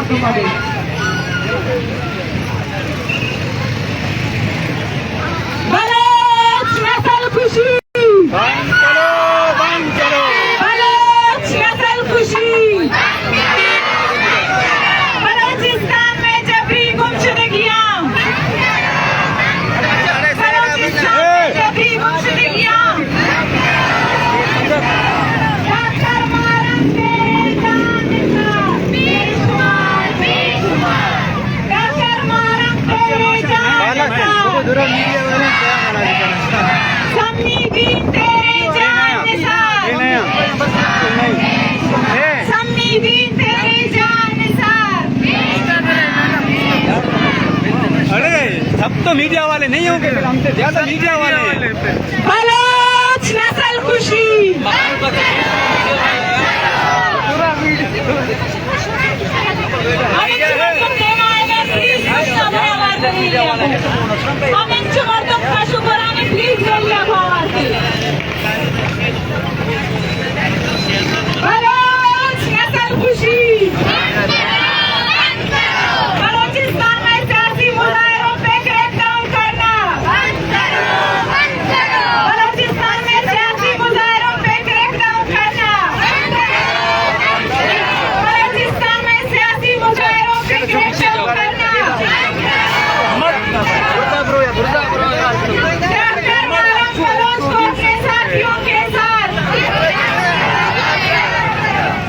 तुम्हारे। बलोच नस्ल खुशी, बंद करो, बंद करो। बलोच नस्ल खुशी। बलोचिस्तान में जबरी गुमशुदगियां, बलोचिस्तान में जबरी गुमशुदगियां। डॉक्टर मारम तेरे जानसार, बेशुमार बेशुमार। डॉक्टर मारम तेरे जानसार, सम्मीदीन तेरे जानसार, सम्मीदीन तेरे जानसार। अरे सब तो मीडिया वाले नहीं होंगे, हमसे ज्यादा मीडिया वाले हैं। बलोच नस्ल खुशी। हम इन समर्थक का शुक्राने प्लीज बोलिए भावार्थी। बलोच नस्ल खुशी। बलोचिस्तान में सियासी मुजाहिरों पे क्रैकडाउन करना। बलोचिस्तान में सियासी मुजाहिरों पे क्रैकडाउन करना। बलोचिस्तान में सियासी मुजाहिरों पे क्रैकडाउन करना। डॉक्टर मारम बलोच को अपने साथियों के साथ,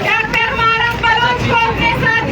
डॉक्टर मारम बलोच को अपने साथ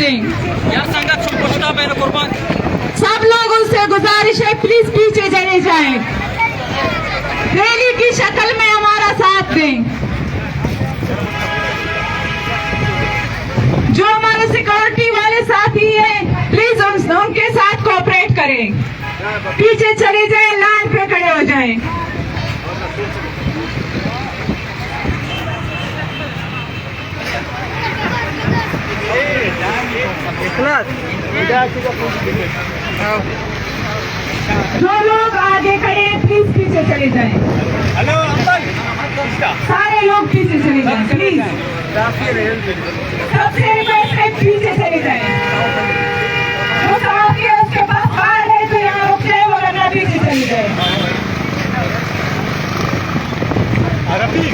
दें। यार संगत सुपरस्टार मैंने कुर्बान सब लोगों से गुजारिश है प्लीज पीछे चले जाएं। रैली की शक्ल में हमारा साथ दें। जो हमारे सिक्योरिटी वाले साथी हैं प्लीज उनके साथ कोऑपरेट करें। पीछे चले जाएं, लाइन पे खड़े हो जाएं। जो लोग आगे खड़े हैं प्लीज पीछे चले जाएं। हेलो अंकल सारे लोग पीछे चले जाएं प्लीज। सबसे रिक्वेस्ट है पीछे चले जाएं। जो साथी है उसके पास कार है तो यहाँ रुक जाए, वरना पीछे चले जाए। रफी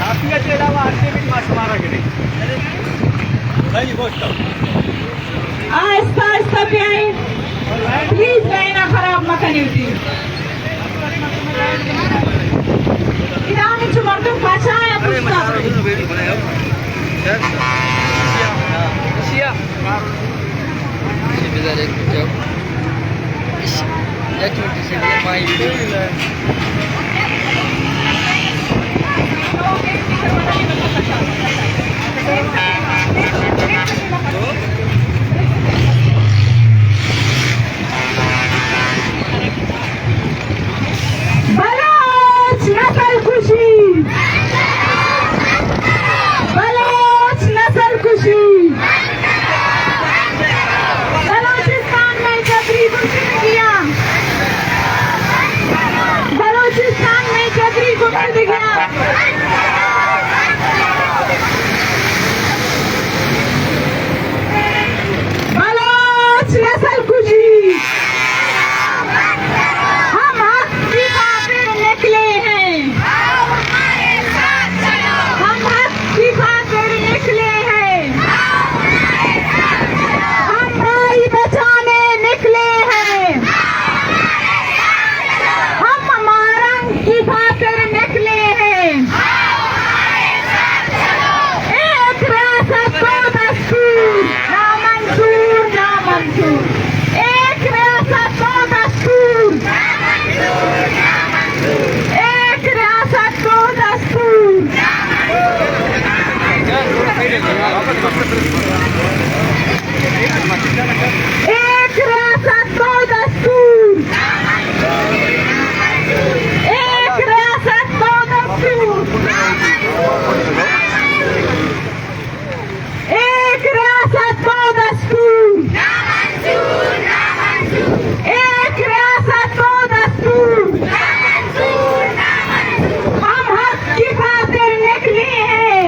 राफिया चेहरा वास्ते भी मास मारा के नहीं सही बोल आहिस्ता आहिस्ता पे आए प्लीज। लाइना खराब मत होती। इरानी चुमर तुम पाछा है पुष्पा। बलोच नस्ल खुशी, बलोच नस्ल खुशी। बलोचिस्तान में जबरी गुमशुदगियां, बलोचिस्तान में जबरी गुमशुदगियां। बलोच नस्ल खुशी। हम हक की खातिर निकले हैं, हम हक की खातिर निकले हैं, हम भाई बचाने निकले हैं, हम मारंग की खातिर निकले हैं। एक रियासत दो दस्तूर, ना मंजूर ना मंजूर। एक रियासत दो दस्तूर, एक रियासत दो दस्तूर। एक रियासत दो दस्तूर, एक रियासत दो दस्तूर, एक रियासत दो दस्तूर, एक रियासत दो दस्तूर। हम हक की खातिर निकले हैं।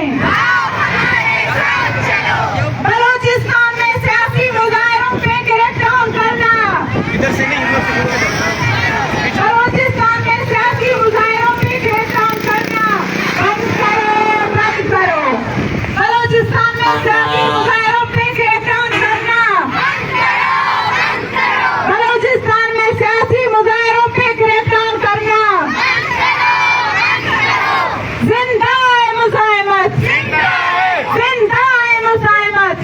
बलोचिस्तान में सियासी मुजाहिरों पे गिरफ्तार करना, इधर से नहीं बलोचिस्तान में सियासी मुजाहिरों पे गिरफ्तार करना बंद करो, रद्द करो। बलोचिस्तान में सियासी मुजाहिरों पे गिरफ्तार करना, बलोचिस्तान में सियासी मुजाहिरों पे गिरफ्तार करना। जिंदा है मुजाहिमत, जिंदा है मुजाहिमत।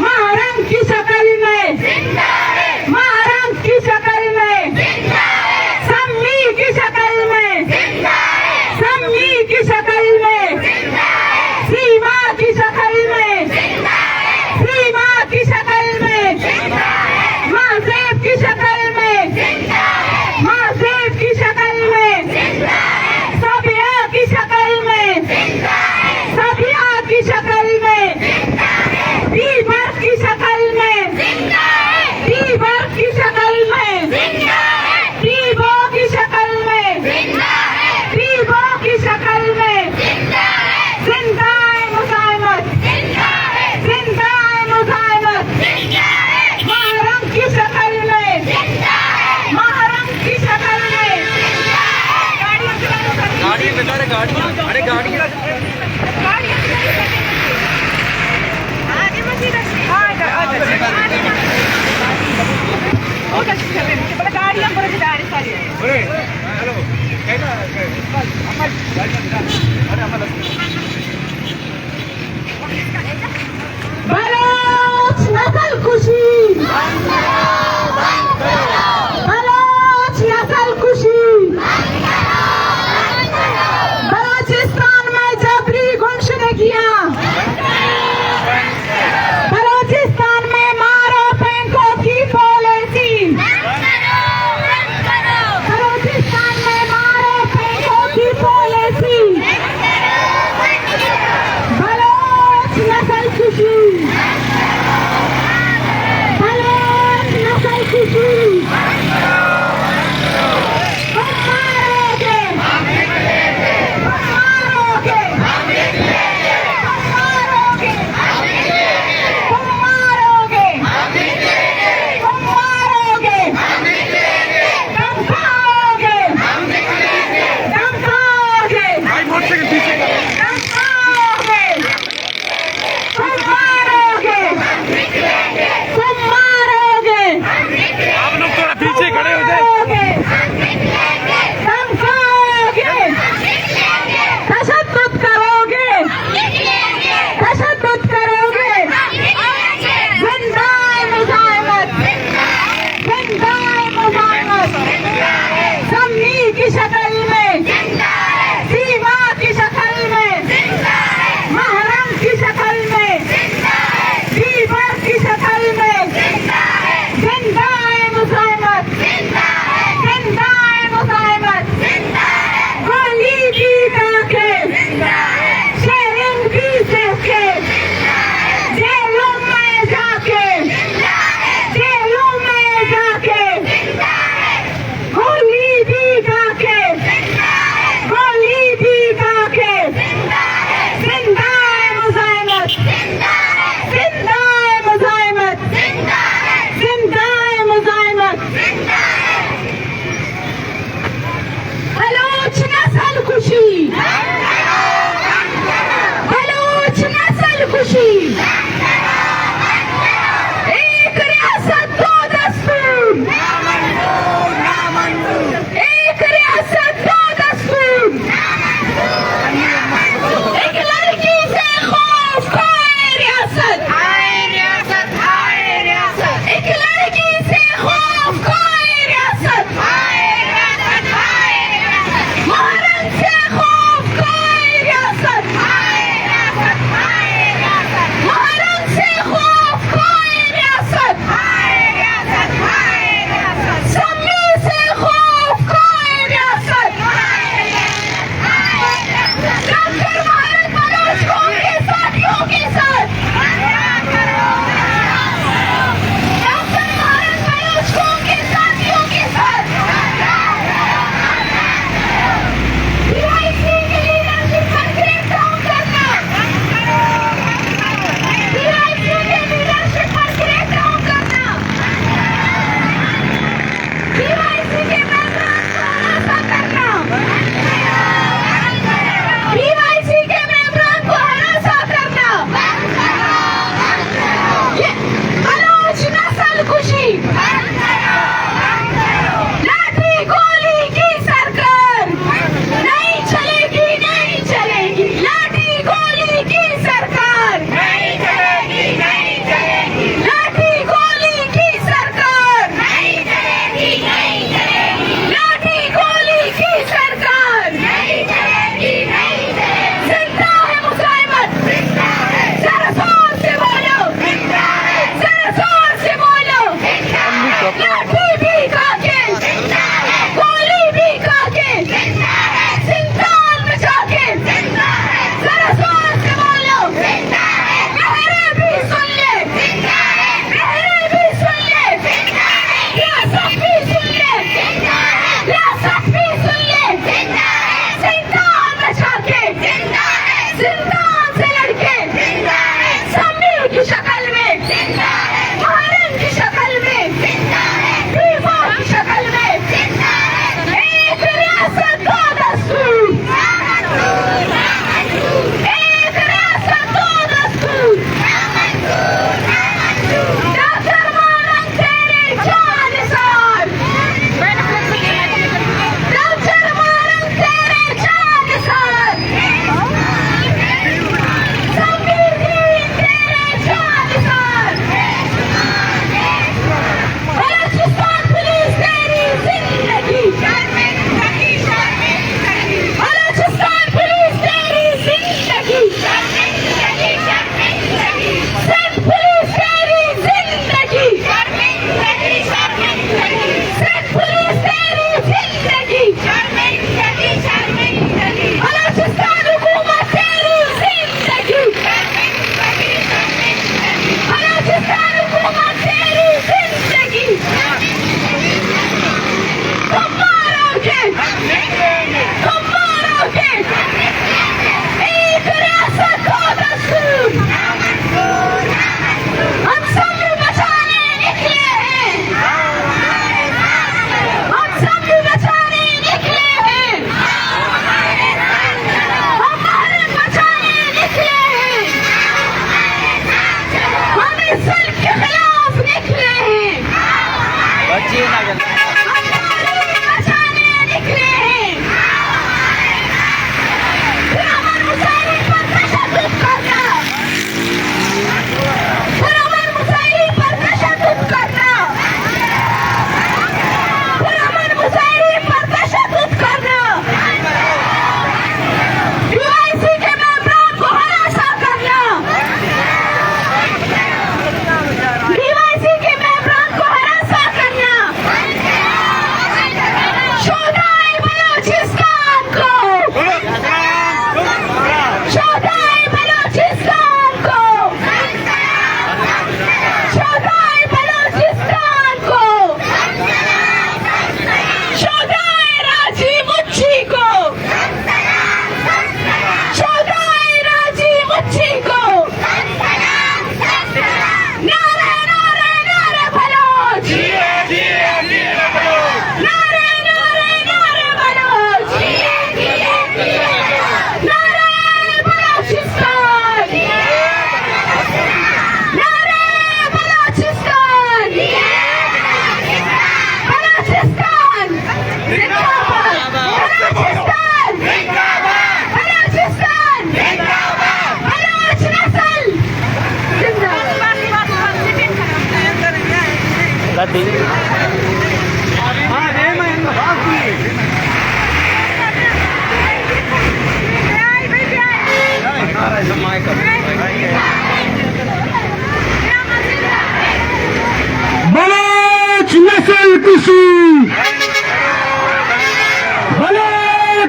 महरंग की शक्ल में, महरंग की शक्ल में, सम्मी की शक्ल में, सम्मी की शक्ल में, सीमा की शक्ल में, सीमा की शक्ल में, महजेब की शक्ल में, महजेब की शक्ल में, सबिया की शक्ल में, सबिया की शक्ल में, बीबर की शक्ल में, बीबर की शक्ल में, बीबो की शक्ल में, बीबो की शक्ल में। जिंदा है मुजाहिमत, जिंदा है मुजाहिमत। महरम की शक्ल में, महरम की शक्ल में। गाड़ी बता रहे गाड़ी अरे गाड़ी अरे हेलो कैसा बलोच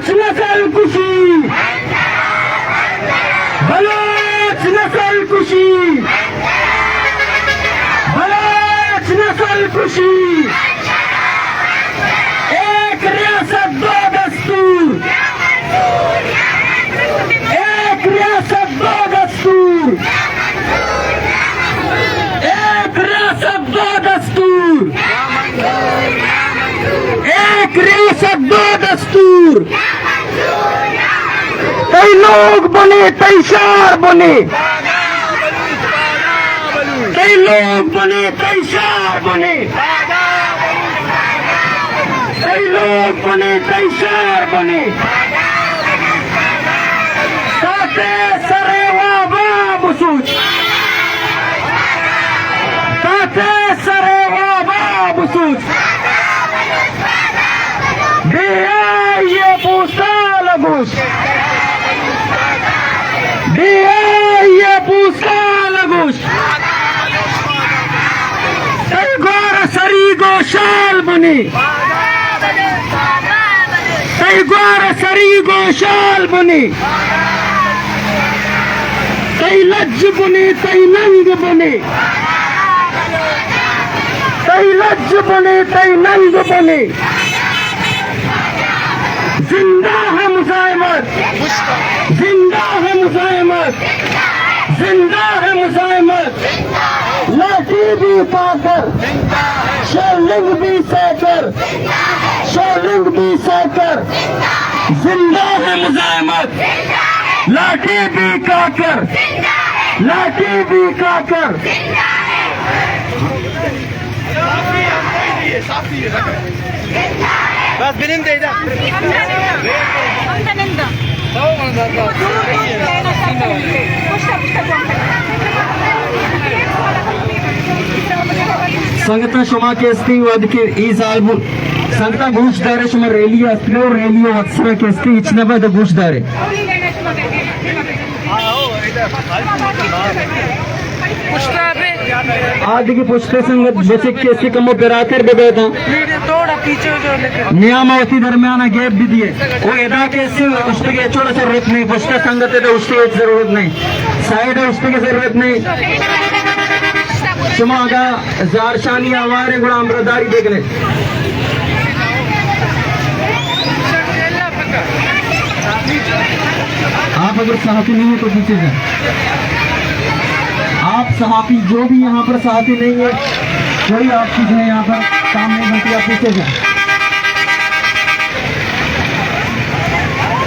बलोच नस्ल कुशी, बलोच नस्ल कुशी, बलोच नस्ल कुशी। एक रियासत दो दस्तूर, एक रियासत दो दस्तूर, एक रियासत दो दस्तूर, एक रियासत दो दस्तूर। कई लोग बने कई शार बने, कई लोग बने कई शार बने, कई लोग बने कई शार बने। ताते सरे वाबा बुसूच, ताते सरे वाबा बुसूच। दिया ये पूसा लगुश, दिया ये पूसा लगुश। कई गोर सरी गोशाल बने, कई गोर सरी गोशाल बने। कई लज्ज बने कई नंग बने, कई लज्ज बने कई नंग बने। जिंदा है मुजाहिमत, जिंदा है मुजाहिमत, जिंदा है मुजाहिमत। लाठी भी पाकर, शोलिंग भी सहकर, शोलिंग भी सहकर। जिंदा है मुजाहिमत, लाठी भी काकर, लाठी भी काकर। बस बिलिंग दे दा संगता शुमा के स्टी वद के ई साल संगता घुस दारे शुमा रेलियो अस्त्रो रेलियो अक्सर के स्टी इचना बद घुस दारे आदि की पुष्टे संगत बेसिक केसी कमो बेराकर बेबेदा थोड़ा पीछे हो जाओ लेकिन नियामवती दरमियाना गैप भी दिए वो एदा केसी उसके छोटा सा जरूरत नहीं पुष्टे संगत है उसकी जरूरत नहीं साइड है उसकी जरूरत नहीं शुमागा जारशानी आवारे गुड़ा अमरदारी देखने आप अगर सहाफी नहीं है तो पीछे जाए आप सहाफी जो भी यहाँ पर सहाफी नहीं है कोई आप चीज है यहाँ पर काम नहीं बनती आप पीछे जाए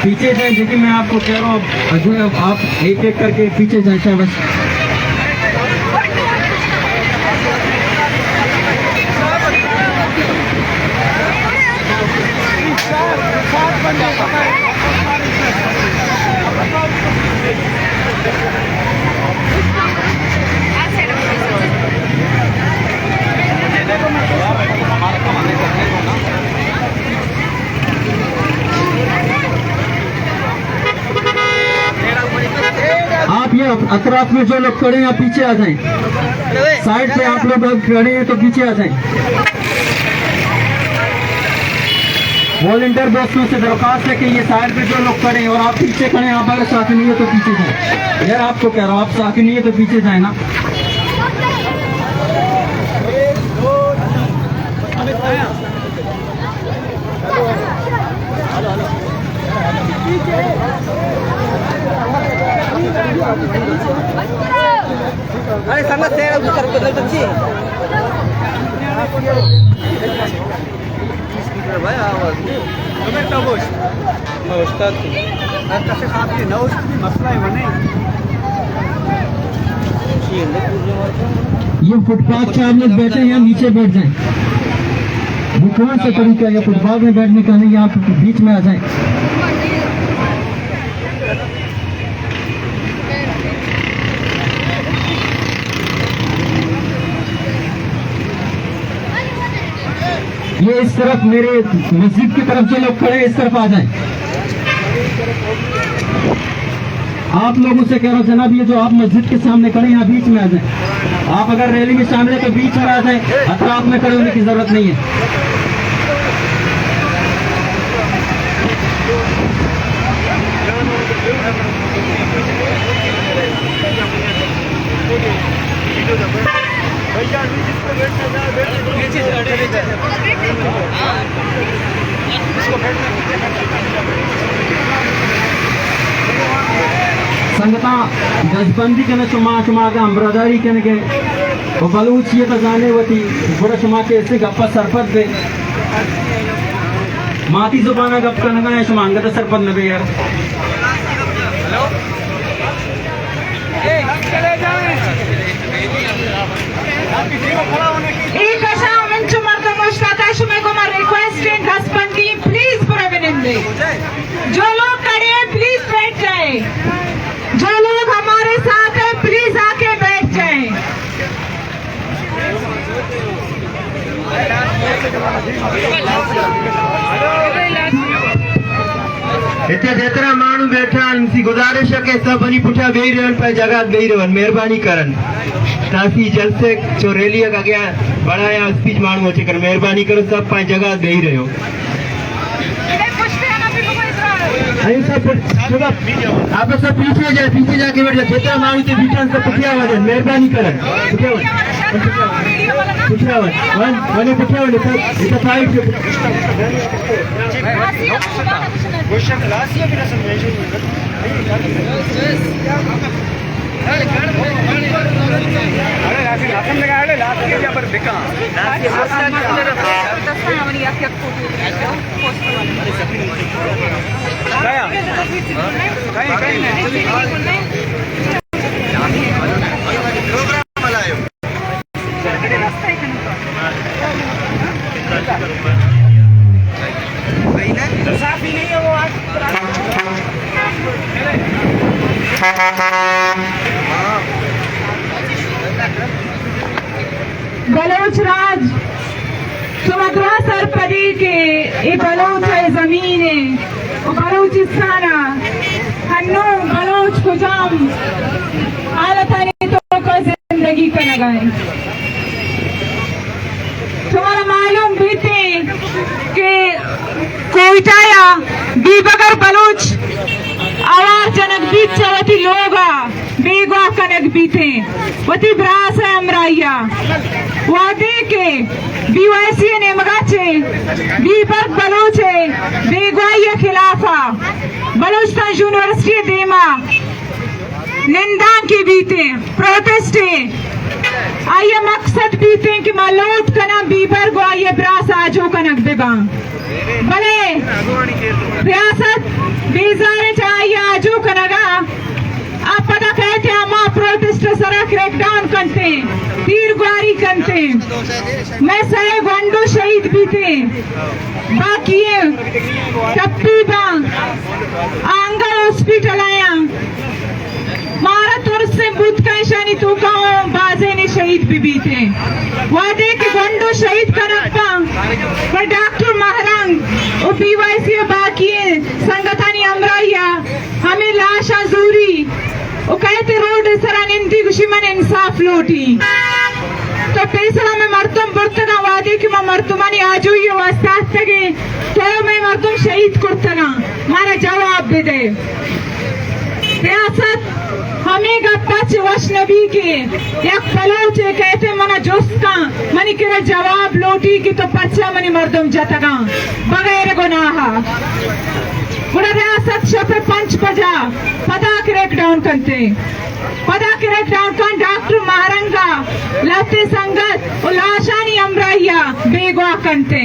पीछे जाए देखिए मैं आपको कह रहा हूँ जो आप एक एक करके पीछे जाए चाहे बस आप ये अतराफ में जो लोग खड़े हैं आप पीछे आ जाएं साइड पे आप लोग खड़े हैं तो पीछे आ जाएं वॉलंटियर दोस्तों से दरख्वास्त है कि ये साइड पे जो लोग खड़े हैं और आप पीछे खड़े हैं आप अगर साथी नहीं है तो पीछे जाएं यार आपको कह रहा हूँ आप साथी नहीं है तो पीछे जाए ना अरे संगत से उतर को बच्ची भाई आवाज तुम्हें तबोश मैं उस्ताद हूं कैसे खाती है नौश की मसला है बने ये फुटपाथ पे आप लोग बैठे या नीचे बैठ जाएं वो कौन सा तरीका है फुटपाथ में बैठने का नहीं आप बीच में आ जाएं ये इस तरफ मेरे मस्जिद की तरफ जो लोग खड़े इस तरफ आ जाएं आप लोगों से कह रहा हूँ जनाब ये जो आप मस्जिद के सामने खड़े यहाँ बीच में आ जाएं आप अगर रैली में शामिल है तो बीच में आ जाएं अतराफ में खड़े होने की जरूरत नहीं है संगता गजबंदी कने चुमा का अम्ब्रदारी कने के वो बलूच ये तो जाने वती बड़ा चुमा के ऐसे गप्पा सरपत दे माती जुबाना गप कने का ऐसे मांगा तो सरपत न बे यार एक अशा मंचू मर्द मुश्ताता शुमे को मैं रिक्वेस्टिंग हस्बैंड की प्लीज प्रविनिंदे जो लोग खड़े हैं प्लीज बैठ जाए जो लोग हमारे साथ हैं प्लीज आके बैठ जाए इतने जेतरा माण्हू बैठा आहिनि गुज़ारिश है कि सब वञी पुठियां वेही रहनि पे जगह ॾेई रहनि महिरबानी करनि ताकि जलसे जो रैली अॻियां बढ़ाया स्पीच माण्हू अची करे महिरबानी करो सब पंहिंजी जगह ॾेई रहियो आप सब पीछे जाके बैठ जाए जेतरा माण्हू ते बीठा आहिनि सब पुठियां वञनि महिरबानी करनि पुठियां वञ पुठियां वञ हिकु साइड बलोच राज सुमद्रा सरपदी के ये बलोच है जमीन है बलोचिस्तान हन्नो बलोच को जाम आलता ने तो का जिंदगी का लगाए तुम्हारा मालूम भी थे कि कोयटा या बीबगर बलोच आवाज जनक बीच चवती लोगा बेगवा कनक बीते वती ब्रास है अमराइया वादे के बीवाईसी ने मगाचे बीबर बलोचे बेगवाई खिलाफा बलोचिस्तान यूनिवर्सिटी देमा निंदा की बीते प्रोटेस्ट आइए मकसद बीते कि मालूट कना बीबर गो आइए ब्रास आजो कनक बेबा भले रियासत बेजारे चाहिए आजो कनगा आप पता कहते हैं माँ प्रोटेस्ट सरा क्रैकडाउन करते तीर गुआरी करते मैं सहे वंडो शहीद भी थे बाकी टप्पी बांग आंगल हॉस्पिटल आया मारा तुर से बुद्ध का शानी तो कहो बाजे ने शहीद भी थे वादे के वंडो शहीद करप्पा पर डॉक्टर महरंग और बीवाईसी बाकी संगठनी अमराइया हमें लाशा जूरी वो कहते रोड सरा निंदी खुशी मन इंसाफ लोटी तो तेसरा में मर्तम बुर्तगा वादे कि मैं मर्तमानी आज हुई वास्ता तगे तो मैं मर्तम शहीद कुर्तगा मारा जवाब दे दे रियासत हमें गप्पच वशनबी के एक बलोचे कहते मना जोस्का मनी के जवाब लोटी की तो पच्चा मनी मर्दम जतगा बगैर गुनाहा पूरा रियासत शपे पंच बजा पता क्रैकडाउन करते पता क्रैकडाउन कर डॉक्टर महारंगा लते संगत और लाशानी अमराइया बेगवा करते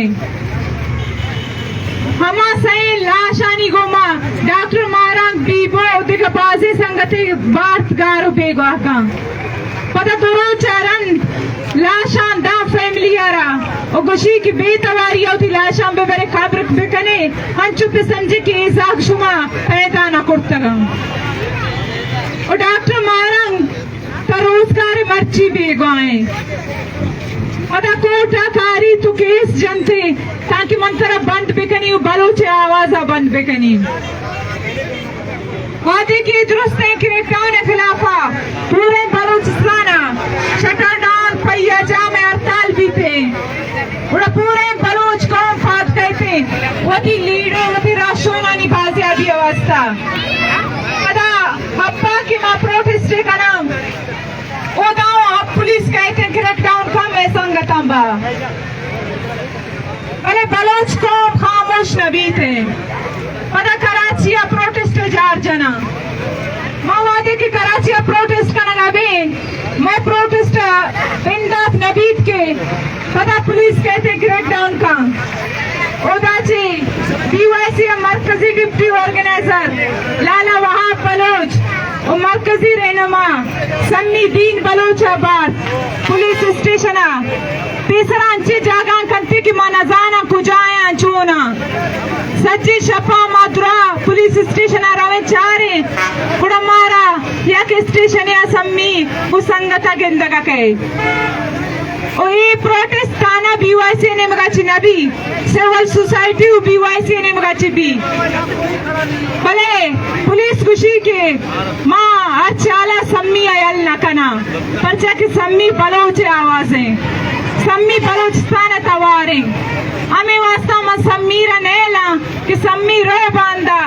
हमा सही लाशानी गोमा डॉक्टर महारंग बीबो दिख बाजे संगते बात गारो बेगवा का पता दोनों चरण लाशान दा फैमिली आरा और गुशी की बेतवारी होती लाशान बे बरे खबर बेकने हंचु पे समझे कि इजाक शुमा पैदा न करतगा और डॉक्टर मारंग तरोजगार मर्ची बेगवाए पता कोटा कारी तो केस जनते ताकि मंतरा बंद बेकनी बलोचे आवाजा बंद बेकनी वादे की दुरुस्त क्रैकडाउन के खिलाफा पूरे बलूचिस्तान शटर डाउन पहिया जाम हड़ताल भी थे पूरे बलूच कौम फात कहते वती लीडो वती राशोना निभाजे अभी अवस्था पता हप्पा की मां प्रोटेस्ट का नाम ओदाओ अब पुलिस कहते क्रैकडाउन का मैं संगतंबा अरे बलोच कौम खामोश नबी थे पता कराची प्रोटेस्ट जार जना मावादी वादे की कराची प्रोटेस्ट करना बे मैं प्रोटेस्ट बिंदास नबीद के पता पुलिस कहते क्रैकडाउन का ओदाची बीवाईसी मरकजी डिप्टी ऑर्गेनाइजर लाला वहाब बलोच और मरकजी रहनुमा सन्नी दीन बलोचाबाद पुलिस स्टेशन तीसरांची जागा करते की मानजाना कुजाया चूना सज्जी शपा माधुरा पुलिस स्टेशन रवे चारे कुड़मारा या के स्टेशन या सम्मी उसंगता गिंदगा के ओ ये प्रोटेस्ट ताना बीवाईसी ने मगाची नबी सिविल सोसाइटी बीवाईसी ने मगाची बी भले पुलिस खुशी के माँ अचाला सम्मी आयल नकना परचा की सम्मी बलोच आवाजें सम्मी बलोचिस्तान तवारे हमें वास्ता में सम्मीरा नेला कि सम्मी रो बांधा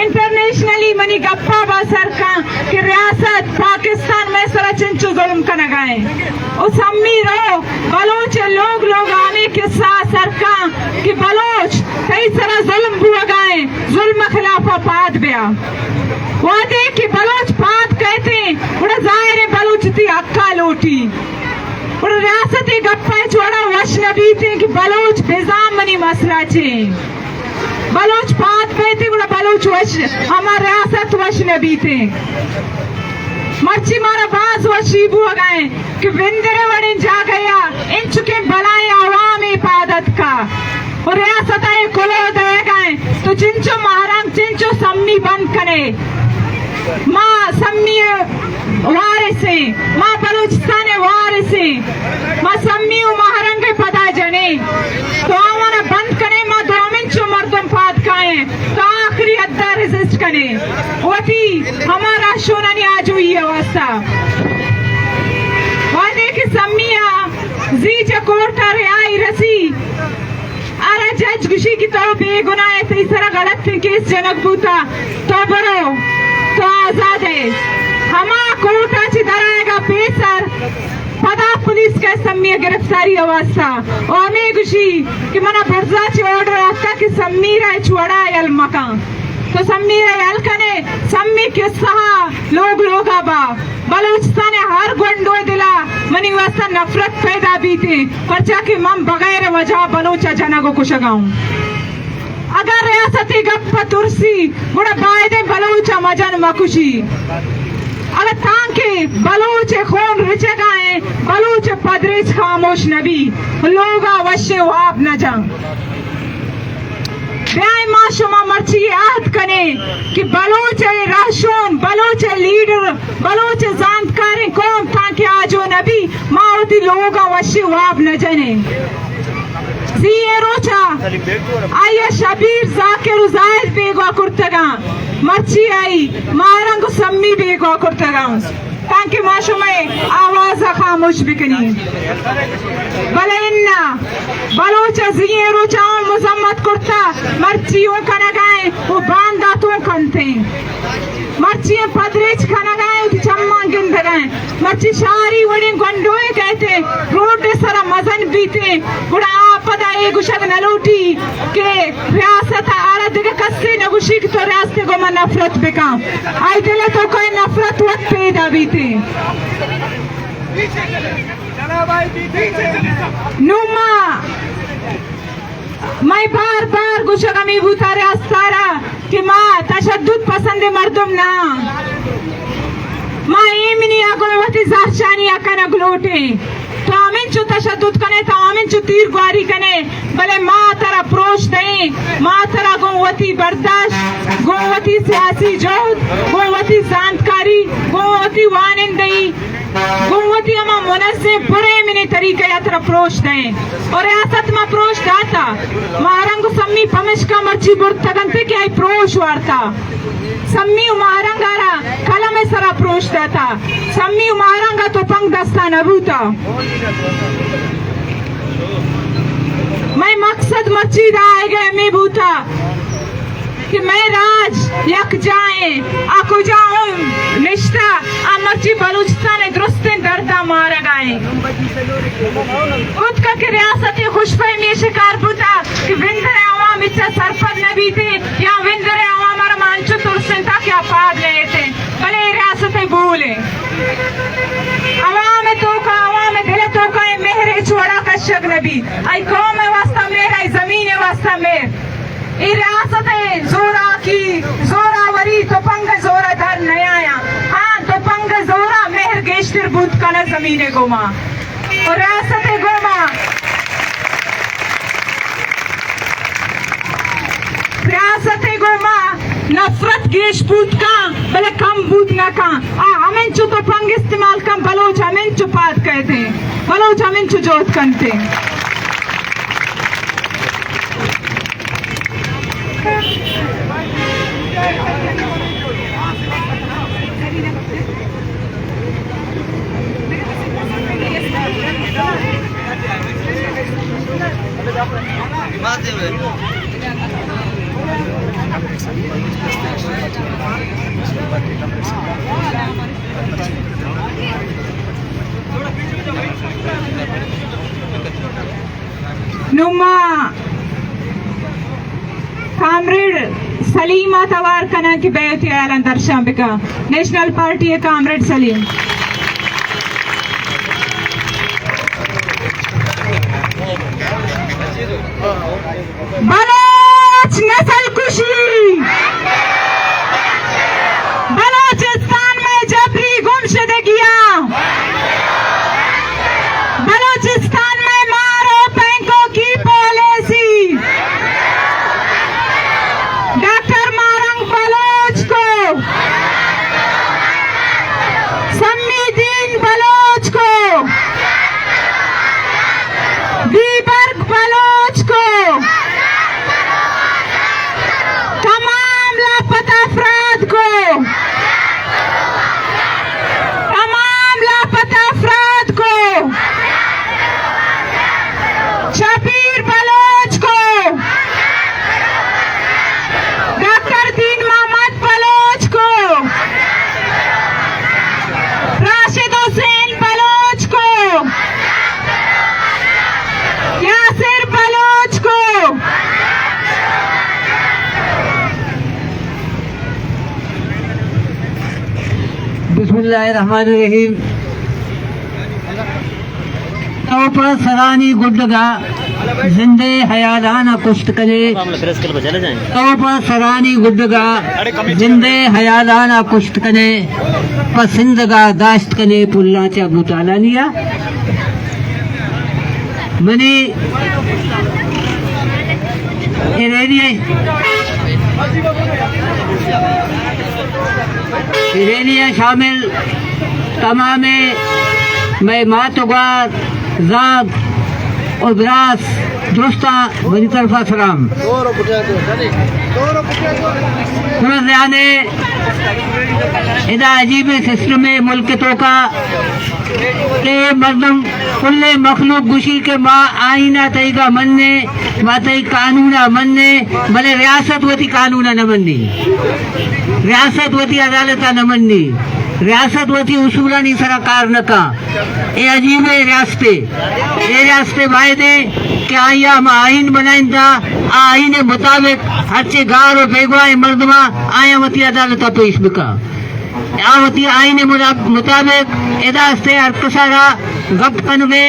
इंटरनेशनली मनी गप्पा बसर का कि रियासत पाकिस्तान में सरा चिंचू जुल्म का नगाए उस सम्मी रो बलोच लोग आने के साथ सरकार कि बलोच कई सरा जुल्म हुआ गए जुल्म खिलाफ पाद बिया वादे कि बलोच पाद कहते बड़ा जाहिर बलोच थी अक्का लोटी और रियासती गप्पा छोड़ा वश नबी थे कि बलोच बेजाम मनी मसला चे बलोच पात पे थे बड़ा बलोच वश हमारे रियासत वश नबी थे मर्ची मारा बास वशी बुआ गए कि विंदरे वड़े जा गया इन चुके बलाए आवाम इबादत का और रियासत आए कुलो दे गए तो चिंचो महारांग चिंचो सम्मी बंद करे माँ सम्मी वारिसे माँ बलूचिस्तान वारिसे माँ सम्मी महारंग पता जने तो हमारा बंद करे माँ दोमिंचो मर्दम पाद काए तो आखिरी अद्दा रेजिस्ट करे वती हमारा शोनानी आज हुई अवस्था वादे की सम्मिया जीजा कोर्टा रे आई रसी अरे जज खुशी की तो बेगुनाह तीसरा गलत थे केस जनक बूता तो बरो तो आजाद है हमा कोर्टा ची दराएगा पेसर पदा पुलिस के सम्मी गिरफ्तारी अवस्था और हमें खुशी कि मना बुर्जा ची ऑर्डर आता कि सम्मीरा छुड़ा यल मका तो सम्मीरा यल कने सम्मी के सहा लोग आबा बलूचिस्तान हर गुंडो दिला मनी वास्ता नफरत पैदा भी थे परचा कि मम बगैर वजह बलूचा जना को कुशगाऊं अगर रियासती गप्पा तुरसी बुढ़ा बायदे बलूचा मजन मकुशी अगर तांके बलूच खून रिचे गाए बलूच पदरेच खामोश नबी लोग अवश्य वाप न जा ब्याय माशुमा मर्ची आहद कने कि बलूच राशून बलूच लीडर बलूच जानकारी कौम तांके आजो नबी मावती लोग अवश्य वाप न जने रोचा आया शबीर जाकिर जाहिद बेगवा कुर्तगा मर्ची आई मारंग सम्मी बेगवा कुर्तगा ताकि माशो में आवाज खामोश बिकनी भले इन्ना बलोच रोचा मुजम्मत कुर्ता मर्चियों का नगाए वो बांधा तो कंते मर्चियां पदरेच खाना गाए उठी चम्मा गिंद गए मर्ची शारी वड़ी गंडोए कहते रोड सारा मजन बीते बुढ़ा आपदा एक गुशद नलूटी के रियासत आरद के कस्से नगुशी की तो रियासत को मन नफरत बिका आई दिले तो कोई नफरत वक्त पैदा बीते नुमा मैं बार बार गुशगमी बुतारे अस्तारा कि माँ तशद्दुद पसंद मर्दुम ना माँ एमिनी आगो में वती ज़ाहशानी आकना गलोटे तो आमिन चु तशद्दुद कने तो आमिन चु तीर गुआरी कने भले माँ तरा प्रोश दें माँ तरा गोवती बर्दाश्त गोवती सियासी जोहद गोवती जानकारी गोवती वानिंदई गोवती अमा मुनस्से बुरे मिनी तरीके यात्रा प्रोश दें और रियासत में प्रोश दाता महारंग सम्मी पमिश्का मर्ची बुर्तगंते के आई प्रोश वार्ता सम्मी महारंगारा कला में सरा प्रोश दाता सम्मी महारंगा तो पंग दस्ता नबूता मैं मकसद मर्ची दाए गए मैं बूता कि मैं राज यक जाए आको जाऊं निष्ठा मर्ची बलूचिस्तान दुरुस्ते दर्दा मारा गए खुद का कि रियासती खुशफहमी में शिकार बुता कि विंदरे आवाम इच्छा सरपद नबी थे या विंदरे आवाम मांचो तुरसें था क्या पाद ले थे भले रियासती भी आई कौम वास्ता में आई जमीन वास्ता में ई रियासत जोरा की जोरावरी तो पंग जोरा धर नया हाँ तो पंग जोरा मेहर गेश्तर बूथ का न जमीने गोमा और रियासत गोमा रियासत गोमा नफरत गेश बूथ का भले कम बूथ ना का हमें चो तो पंग इस्तेमाल कम बलोच हमें चो पात कहते बलोच हमें चो जोत करते नुमा कामरेड सलीमा तवार कना की बैत यालन दर्शांबिका नेशनल पार्टी है कामरेड सलीम बलोच नस्ल कुशी बलोचिस्तान में जबरी गुमशुदगियां बलोचिस्तान में मारो बैंकों की पॉलिसी डॉक्टर मारंग बलोच को सम्मीदीन बलोच को दीबर्ग बलोच को तमाम लापता अफराद को तमाम लापता अफराद को शबीर बलोच को डॉक्टर दीन मोहम्मद बलोच को राशिद हुसैन बलोच को यासिर बलोच को बिस्मिल्लाहिर्रहमानिर्रहीम तोपर सरानी गुड्डगा जिंदे हयादाना कुश्त करे तोपर सरानी गुड्डगा जिंदे हयादाना कुश्त करे पसंदगा दाश्त कने पुल्ला चा बुतालानिया मनी इरेनिया शामिल तमाम मैं मातुगार जाग और बिरास दोस्ता बड़ी तरफा सलाम ने इदा अजीब सिस्टम में मुल्क तो का के मर्दम कुल्ले मखलूक गुशी के माँ आईना तरीका मनने मातई कानूना मनने भले रियासत वती कानूना न मननी रियासत वती अदालता न मननी रियासत वती उसूलानी सरकार न का ए अजीब रियासते वायदे के आया हम आइन बनाइन था आइन मुताबिक अच्छे गार और बेगवाए मर्दमा आया वती अदालत पेश बिका आवती आइन मुताबिक इदास्ते अरकसारा गप कनवे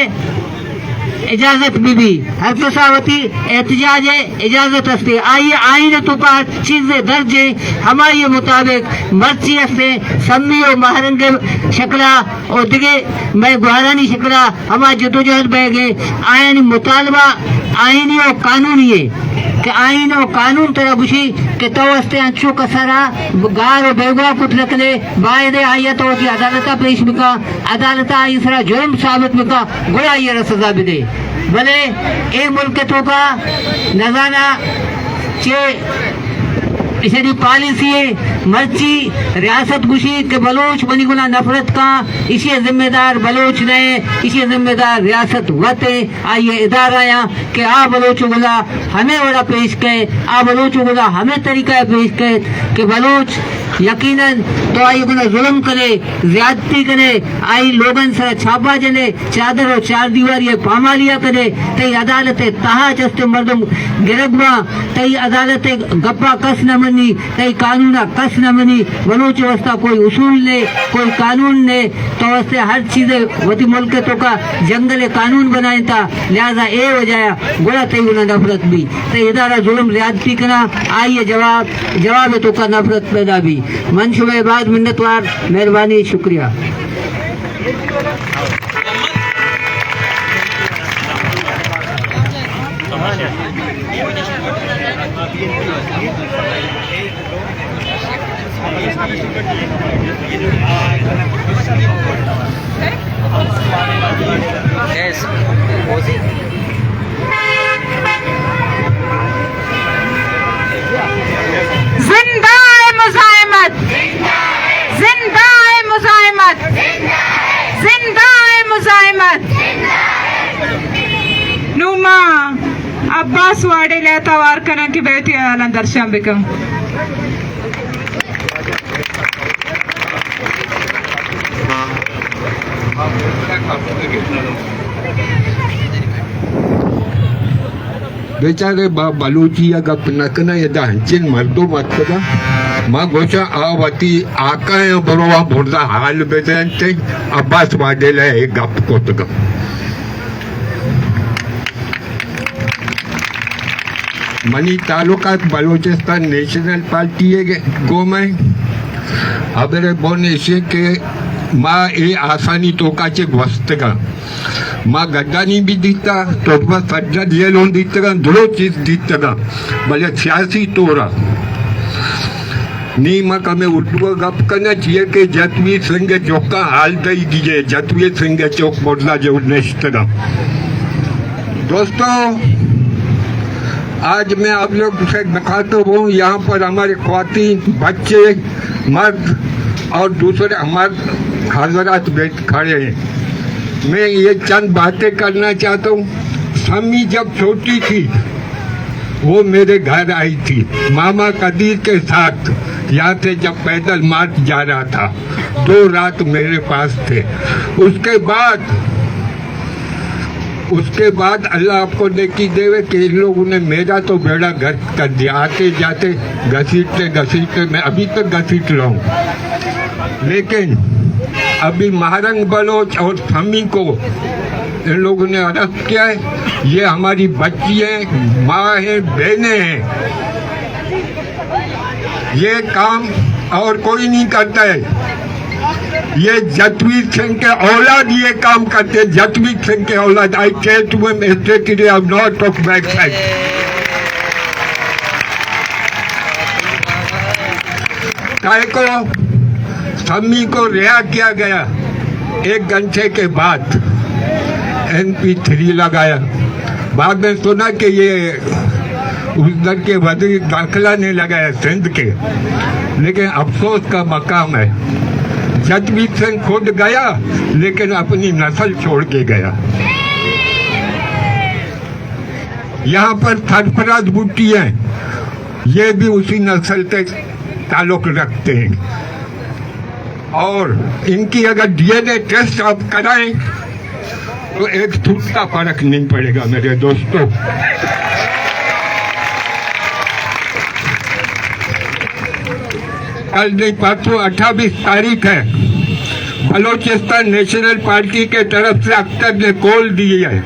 इजाजत बीबी हरकसावती एहतजाज इजाजत हस्ते आइए आइन तो पा चीजें दर्जे हमारे मुताबिक मर्ची हस्ते सम्मी और महरंगे शक्ला और दिगे मैं गुहारानी शक्ला हमारे जदोजहद बह आयन मुतालबा आइनी और कानूनी कि आइन और कानून तरह बुशी के तो हस्ते अच्छो कसरा गार और बेगवा कुछ रखले वायदे आइए तो की अदालता पेश बिका अदालता इसरा जुर्म साबित बिका गुड़ा ये सजा भी दे भले ए मुल्क तो का नजाना चे इसकी पॉलिसी मर्ची रियासत गुशी के बलोच बनी गुना नफरत का इसी जिम्मेदार बलोच ने इसी जिम्मेदार रियासत वते आइए इदारा कि आ बलोच गुला हमें बड़ा पेश के आ बलोच गुला हमें तरीका पेश के कि बलोच यकीनन तो आई गुना जुल्म करे, ज्यादती करे, आई लोगन से छापा जने, चादर और चार दीवारी पामालिया करे, तई अदालत तहा चस्ते मर्दम गिरगवा, तई अदालत गप्पा कस न मनी, तई कानूना कस न मनी, बलोच वस्ता कोई उसूल ने, कोई कानून ने, तो वस्ते हर चीज वती मुल्क तो का जंगल कानून बनाए था, लिहाजा ए वजह गुड़ा तई उन्हें नफरत भी, तई इदारा जुल्म ज्यादती करा, आइए जवाब तो का नफरत पैदा भी। मंशुबे बाद मिन्नतवार, मेहरबानी, शुक्रिया। जिंदा है मुजाहिमत, जिंदा है मुजाहिमत, जिंदा है मुजाहिमत। नुमा अब्बास वाडे लेता वार कना की बेटी आला दर्शन बिकम। बेचारे बलूचिया का नकना यदा हंचिन मर्दो मत कदा मां गोचा आवती आका बरोवा भोरदा हाल बेते अब्बास वाडेला एक गप कोतगा मनी तालुका बलूचिस्तान नेशनल पार्टी गो में अबरे बोने से के माँ ए आसानी तो काचे वस्तगा माँ गड्डानी भी दीता तो बस सज्जा जेलों दीतगा दो चीज दीतगा भले सियासी तोरा नी माँ कमे उठवा गप करना चाहिए कि जतवीर सिंह चौक का हाल दई दीजिए जतवीर सिंह चौक बोलना जो नेशतगा। दोस्तों आज मैं आप लोग से दिखाता हूँ यहाँ पर हमारे ख्वातीन बच्चे मर्द और दूसरे हमारे हजरात बैठ खड़े हैं। मैं ये चंद बातें करना चाहता हूँ। सम्मी जब छोटी थी वो मेरे घर आई थी मामा कदीर के साथ, यहाँ से जब पैदल मार्च जा रहा था 2 रात मेरे पास थे। उसके बाद अल्लाह आपको नेकी देवे कि इन लोगों ने मेरा तो बेड़ा गर्क कर दिया। आते जाते घसीटते मैं अभी तक घसीट रहा हूँ, लेकिन अभी महारंग बलोच और सम्मी को इन लोगों ने अरेस्ट किया है। ये हमारी बच्ची है, माँ है, बहनें हैं। ये काम और कोई नहीं करता है, ये जतवीर सिंह के औलाद ये काम करते। जतवीर सिंह के औलाद I tell to him straightly I have not talk back side. काय को सम्मी को रिहा किया गया 1 घंटे के बाद MP3 लगाया। बाद में सुना कि ये उधर के वज़ीर दाखिला ने लगाया सिंध के, लेकिन अफसोस का मकाम है जतवीर सिंह खुद गया लेकिन अपनी नस्ल छोड़ के गया। यहाँ पर सरफराज भुट्टी हैं, ये भी उसी नस्ल से ताल्लुक रखते हैं और इनकी अगर DNA टेस्ट आप कराएं तो एक फुट का फर्क नहीं पड़ेगा मेरे दोस्तों। कल नहीं परसों 28 तारीख है, बलोचिस्तान नेशनल पार्टी के तरफ से अख्तर ने कॉल दी है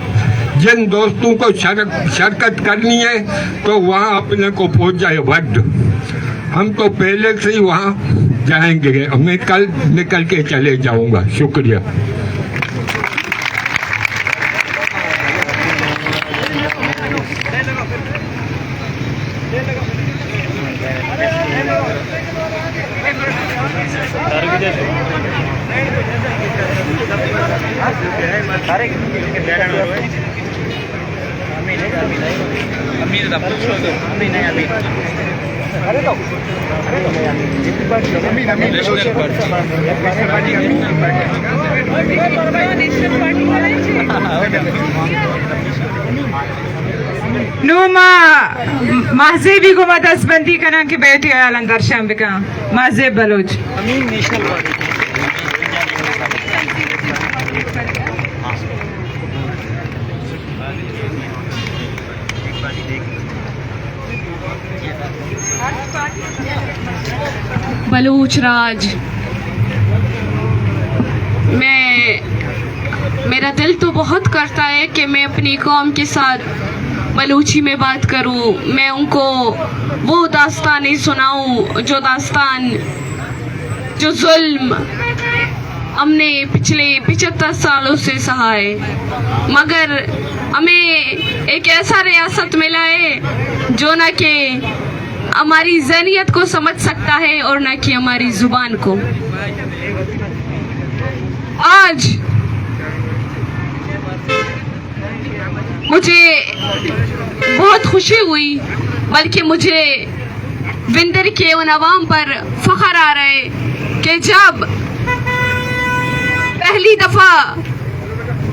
जिन दोस्तों को शिरकत करनी है तो वहाँ अपने को पहुँच जाए वड। हम तो पहले से ही वहाँ जाएंगे, मैं कल निकल के चले जाऊँगा। शुक्रिया। Numa Mahzebi Guma dasbandi kanan ki beti alan darsham bika Mahzeb Baloch. अमीन नेशनल पार्टी बलूच राज। मेरा दिल तो बहुत करता है कि मैं अपनी कौम के साथ बलूची में बात करूं, मैं उनको वो दास्तानें सुनाऊं जो दास्तान, जो जुल्म हमने पिछले 75 सालों से सहा है, मगर हमें एक ऐसा रियासत मिला है जो न कि हमारी ज़हनियत को समझ सकता है और न कि हमारी जुबान को। आज मुझे बहुत खुशी हुई, बल्कि मुझे विंदर के उन अवाम पर फख्र आ रहा है कि जब पहली दफा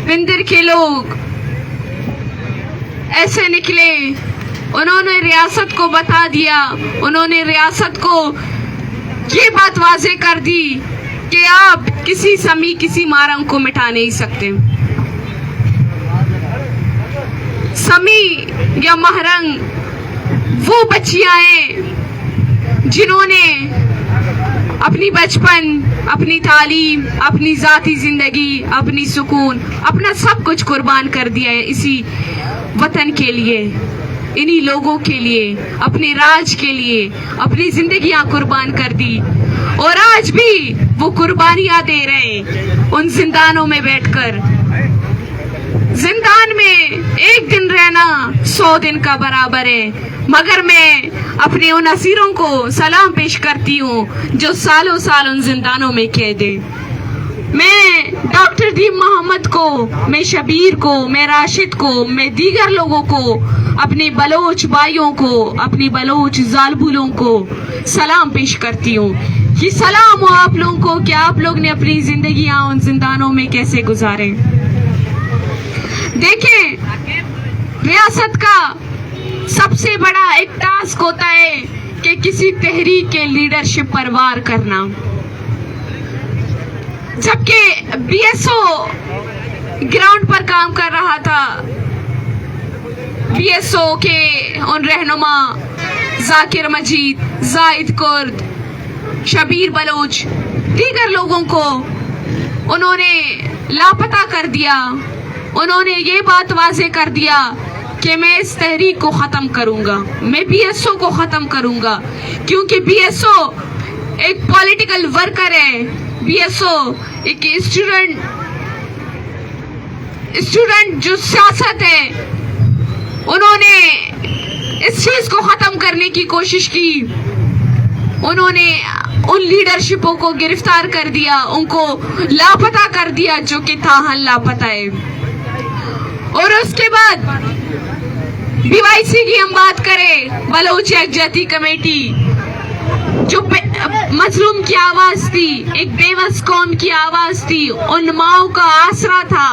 विंदर के लोग ऐसे निकले, उन्होंने रियासत को बता दिया, उन्होंने रियासत को ये बात वाज़ेह कर दी कि आप किसी समी किसी मारंग को मिटा नहीं सकते। समी या महरंग वो बच्चियां हैं जिन्होंने अपनी बचपन, अपनी तालीम, अपनी ज़ाती ज़िंदगी, अपनी सुकून, अपना सब कुछ कुर्बान कर दिया है इसी वतन के लिए, इन्हीं लोगों के लिए, अपने राज के लिए अपनी जिंदगियां कुर्बान कर दी और आज भी वो कुर्बानियां दे रहे हैं उन जिंदानों में बैठकर। जिंदान में एक दिन रहना 100 दिन का बराबर है, मगर मैं अपने उन असीरों को सलाम पेश करती हूँ जो सालों साल उन जिंदानों में कैद हैं। मैं डॉक्टर दी मोहम्मद को, मैं शबीर को, मैं राशिद को, मैं दीगर लोगों को, अपने बलोच भाइयों को, अपनी बलोच जालबुलों को सलाम पेश करती हूँ कि सलाम हो आप लोगों को कि आप लोग ने अपनी जिंदगियां उन जिंदानों में कैसे गुजारे। देखें, रियासत का सबसे बड़ा एक टास्क होता है कि किसी तहरीक के लीडरशिप पर वार करना, जबकि बीएसओ ग्राउंड पर काम कर रहा था। बीएसओ के उन रहनुमा जाकिर मजीद, जाहिद कुर्द, शबीर बलोच, दीगर लोगों को उन्होंने लापता कर दिया। उन्होंने ये बात वाज़ेह कर दिया कि मैं इस तहरीक को ख़त्म करूंगा, मैं बीएसओ को ख़त्म करूंगा, क्योंकि बीएसओ एक पॉलिटिकल वर्कर है, बीएसओ एक स्टूडेंट जो सियासत है, उन्होंने इस चीज को खत्म करने की कोशिश की। उन्होंने उन लीडरशिपों को गिरफ्तार कर दिया, उनको लापता कर दिया जो कि ताहल लापता है। और उसके बाद बीवाईसी की हम बात करें, बलोच यकजहती कमेटी जो मजलूम की आवाज थी, एक बेबस कौम की आवाज थी, उन माओ का आसरा था।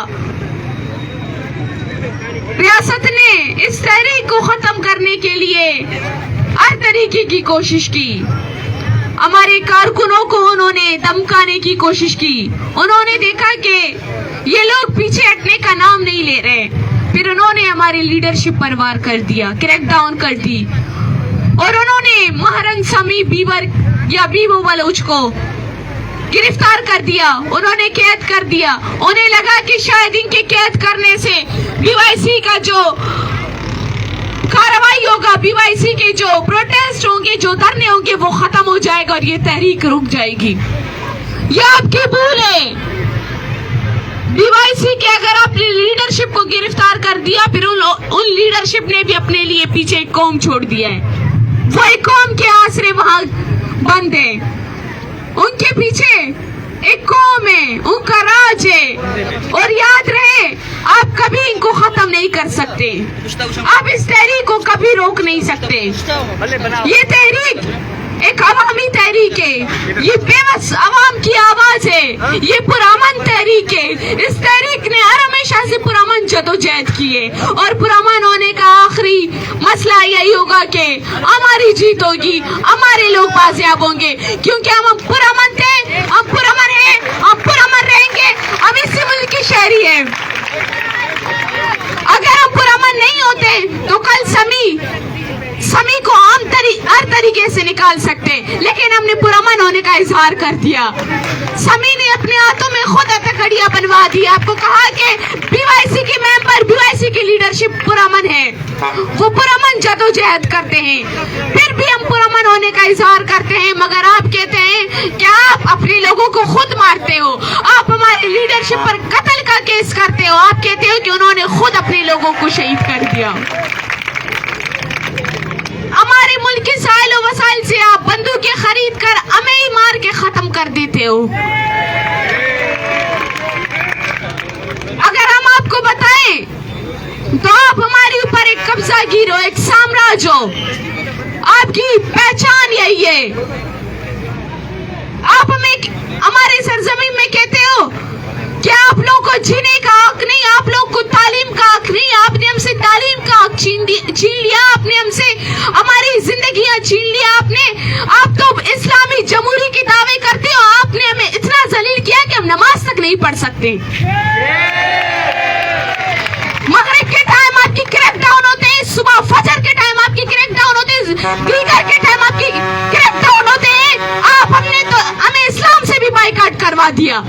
रियासत ने इस तहरीक को खत्म करने के लिए हर तरीके की कोशिश की। हमारे कारकुनों को उन्होंने धमकाने की कोशिश की। उन्होंने देखा कि ये लोग पीछे हटने का नाम नहीं ले रहे, फिर उन्होंने हमारी लीडरशिप पर वार कर दिया, क्रैकडाउन कर दी और उन्होंने महरंग समी बीबर या बीबो बलोच को गिरफ्तार कर दिया, उन्होंने कैद कर दिया। उन्हें लगा कि शायद इनके कैद करने से बीवाईसी का जो कार्रवाई होगा, बीवाईसी के जो प्रोटेस्ट होंगे, जो धरने होंगे, वो खत्म हो जाएगा और ये तहरीक रुक जाएगी। ये आपकी भूल है। बीवाईसी के अगर आपने लीडरशिप को गिरफ्तार कर दिया, फिर उन लीडरशिप ने भी अपने लिए पीछे एक कौम छोड़ दिया है। वो एक कौम के आसरे वहां बंद है, उनके पीछे एक कौम है, उनका राज है। और याद रहे, आप कभी इनको खत्म नहीं कर सकते, आप इस तहरीक को कभी रोक नहीं सकते। ये तहरीक एक अवामी तहरीक तहरीक है, ये बेबस आवाम की आवाज है, ये पुरअमन तहरीक है। इस तहरीक ने हर हमेशा से पुरअमन जदोजहद की है और पुरअमन होने का आखिरी मसला यही होगा कि हमारी जीत होगी, हमारे लोग बाजियाब होंगे, क्योंकि हम पुरअमन थे, हम पुरअमन हैं, हम पुरअमन रहेंगे, हम इसी मुल्क के शहरी हैं। अगर हम पुरअमन नहीं होते तो कल समी को हम हर तरीके से निकाल सकते, लेकिन हमने पुरअमन होने का इजहार कर दिया। समी ने अपने हाथों में खुद हथकड़ियां बनवा दी, आपको कहा कि बीवाईसी के मेंबर, बीवाईसी की लीडरशिप पुरअमन है, वो पुरअमन जदोजहद करते हैं, फिर भी हम पुरअमन होने का इजहार करते हैं। मगर आप कहते हैं कि आप अपने लोगों को खुद मारते हो, आप हमारी लीडरशिप पर कत्ल का केस करते हो, आप कहते हो कि उन्होंने खुद अपने लोगों को शहीद कर दिया। हमारे मुल्क के साइल और वसाइल से आप बंदूकें खरीद कर हमें ही मार के खत्म कर देते हो। अगर हम आपको बताएं तो आप हमारे ऊपर एक कब्जागीर हो, एक साम्राज्य हो, आपकी पहचान यही है। आप हमें हमारे सरजमीन में कहते हो कि आप लोगों को जीने का हक नहीं, आप लोगों को तालीम का हक नहीं, आपने हमसे तालीम का हक छीन लिया, आपने हमसे हमारी जिंदगियां छीन लिया। आप तो इस्लामी जमहूरी की दावे करते हो, आपने हमें इतना जलील किया कि हम नमाज तक नहीं पढ़ सकते। मगरिब के टाइम आपकी क्रैकडाउन होते हैं, सुबह फजर के टाइम आपकी क्रैकडाउन होते हैं, दीगर के टाइम आपकी क्रैकडाउन होते हैं। आप हमने तो हमें इस्लाम से भी बाइकाट करवा दिया।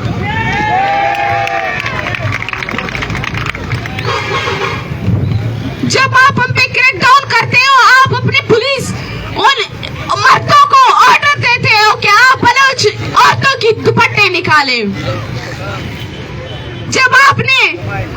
जब आप हम पे क्रैकडाउन करते हो, आप अपने पुलिस उन मर्दों को ऑर्डर देते हो कि आप बलोच औरतों की दुपट्टे निकालें। जब आपने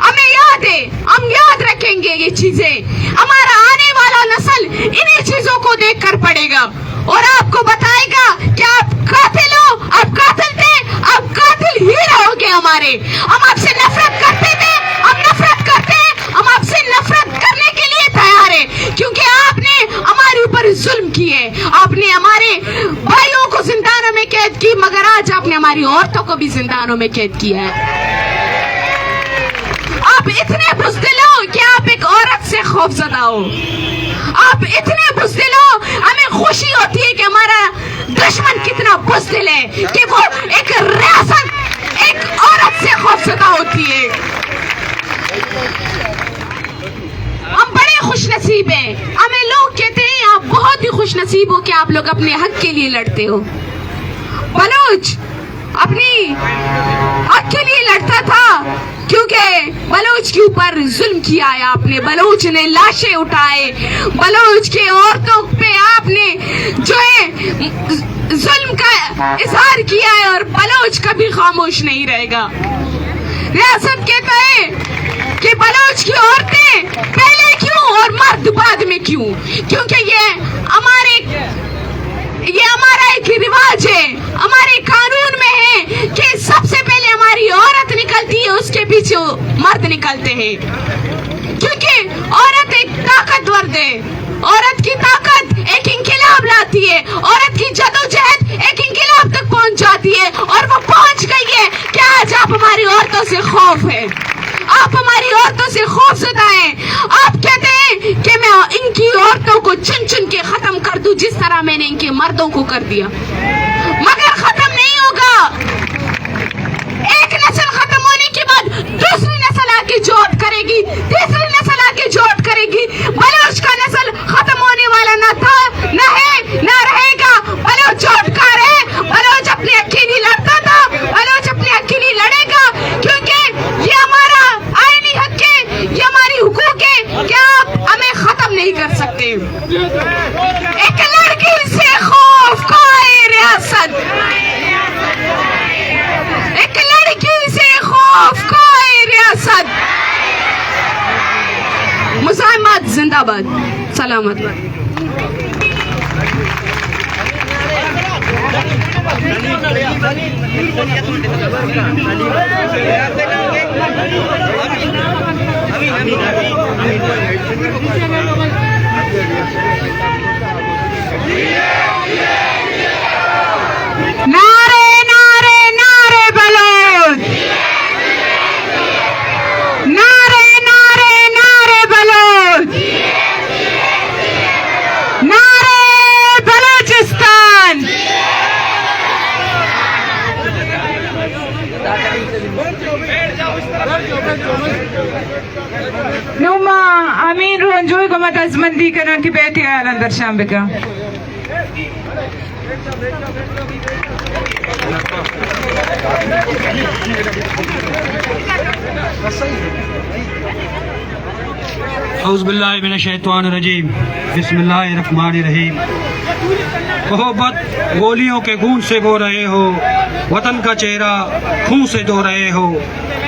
हमें याद है, हम याद रखेंगे ये चीजें, हमारा आने वाला नस्ल इन्हीं चीजों को देखकर पड़ेगा और आपको बताएगा कि आप कातिल हो, आप कातिल थे, आप कातिल ही रहोगे हमारे। हम आपसे नफरत करते थे, हम नफरत करते हैं, हम आपसे नफरत करने के लिए तैयार है, क्योंकि आपने हमारे ऊपर जुल्म किए, आपने हमारे भाइयों को जिंदानों में कैद की, मगर आज आपने हमारी औरतों को भी जिंदानों में कैद किया है। आप इतने बुज़दिल हो कि आप एक औरत से खौफजदा हो, आप इतने बुज़दिल हो, हमें खुशी होती है कि हमारा दुश्मन कितना बुज़दिल है कि वो एक रियासत, एक औरत से खौफजदा होती है। हम बड़े खुशनसीब हैं, हमें लोग कहते हैं आप बहुत ही खुशनसीब हो कि आप लोग अपने हक के लिए लड़ते हो। बलोच अपनी हक के लिए लड़ता था क्योंकि बलोच के ऊपर जुल्म किया है आपने, बलोच ने लाशें उठाए, बलोच के औरतों पे आपने जो है जुल्म का इजहार किया है और बलोच कभी खामोश नहीं रहेगा। रियासत कहता है कि बलोच की औरतें पहले क्यों और मर्द बाद में क्यों, क्योंकि ये हमारा एक रिवाज है, हमारे कानून में है कि सबसे पहले हमारी औरत निकलती है, उसके पीछे मर्द निकलते हैं, क्योंकि औरत एक ताकतवर है, औरत की ताकत एक इंकिलाब लाती है, औरत की जदोजहद एक इंकिलाब तक पहुंच जाती है और वो पहुंच गई है। क्या आज आप हमारी औरतों से खौफ है, आप हमारी औरतों से खौफजदा हैं। आप कहते हैं कि मैं इनकी औरतों को चुन चुन के खत्म कर दूं जिस तरह मैंने इनके मर्दों को कर दिया, मगर खत्म नहीं होगा। एक नस्ल खत्म होने के बाद दूसरी नस्ल आके जोड़ करेगी, तीसरी नस्ल आके जोड़ करेगी। बलोच का नस्ल खत्म होने वाला न था, न है, न रहेगा। बलोच जोड़कार है, बलोच अपने अकेली लड़ता था, बलोच अपने अकेली लड़ेगा, क्योंकि ये हमारा आईनी हक है, ये हमारी हुकूक है कि आप हमें खत्म नहीं कर सकते। एक लड़की से खौफ खाए रियासत, एक लड़की से खौफ खाए रियासत। मुजाहिमात जिंदाबाद, सलामत। दस्तमंदी कना की बेटी आलन दर्शाम बिका औज़ुबिल्लाहिमिनश्शैतानिर्रजीम बिस्मिल्लाहिर्रहमानिर्रहीम। मोहब्बत गोलियों के खून से बो रहे हो, वतन का चेहरा खून से धो रहे हो,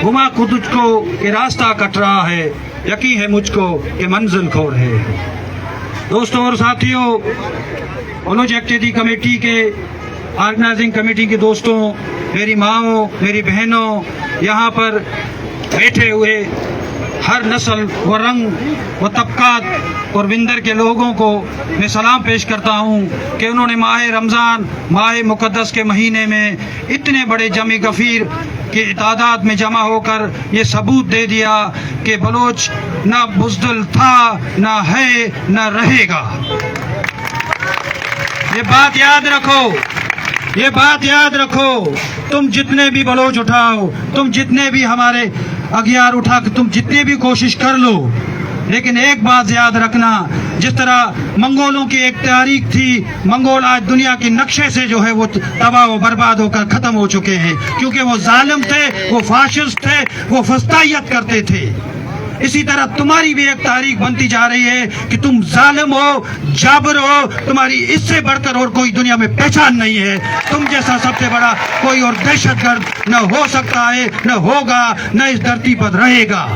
घुमा खुद तुझको कि रास्ता कट रहा है, यकीन है मुझको कि मंजिल खो रहे हो। दोस्तों और साथियों, ओलोज एक्टिविटी कमेटी के ऑर्गेनाइजिंग कमेटी के दोस्तों, मेरी माओ, मेरी बहनों, यहाँ पर बैठे हुए हर नस्ल व रंग व तबकात और विंदर के लोगों को मैं सलाम पेश करता हूँ कि उन्होंने माह रमज़ान, माह मुक़द्दस के महीने में इतने बड़े जमी गफ़ीर की तादाद में जमा होकर ये सबूत दे दिया कि बलोच ना बुज़दिल था, ना है, ना रहेगा। ये बात याद रखो, ये बात याद रखो। तुम जितने भी बलोच उठाओ, तुम जितने भी हमारे अगियार उठा, तुम जितनी भी कोशिश कर लो, लेकिन एक बात याद रखना, जिस तरह मंगोलों की एक तारीख थी, मंगोल आज दुनिया के नक्शे से जो है वो तबाह व बर्बाद होकर खत्म हो चुके हैं, क्योंकि वो जालिम थे, वो फाशिस्ट थे, वो फस्तायत करते थे। इसी तरह तुम्हारी भी एक तारीख बनती जा रही है कि तुम जालिम हो, जाबर हो, तुम्हारी इससे बढ़कर और कोई दुनिया में पहचान नहीं है। तुम जैसा सबसे बड़ा कोई और दहशतगर्द न हो सकता है, न होगा, न इस धरती पर रहेगा।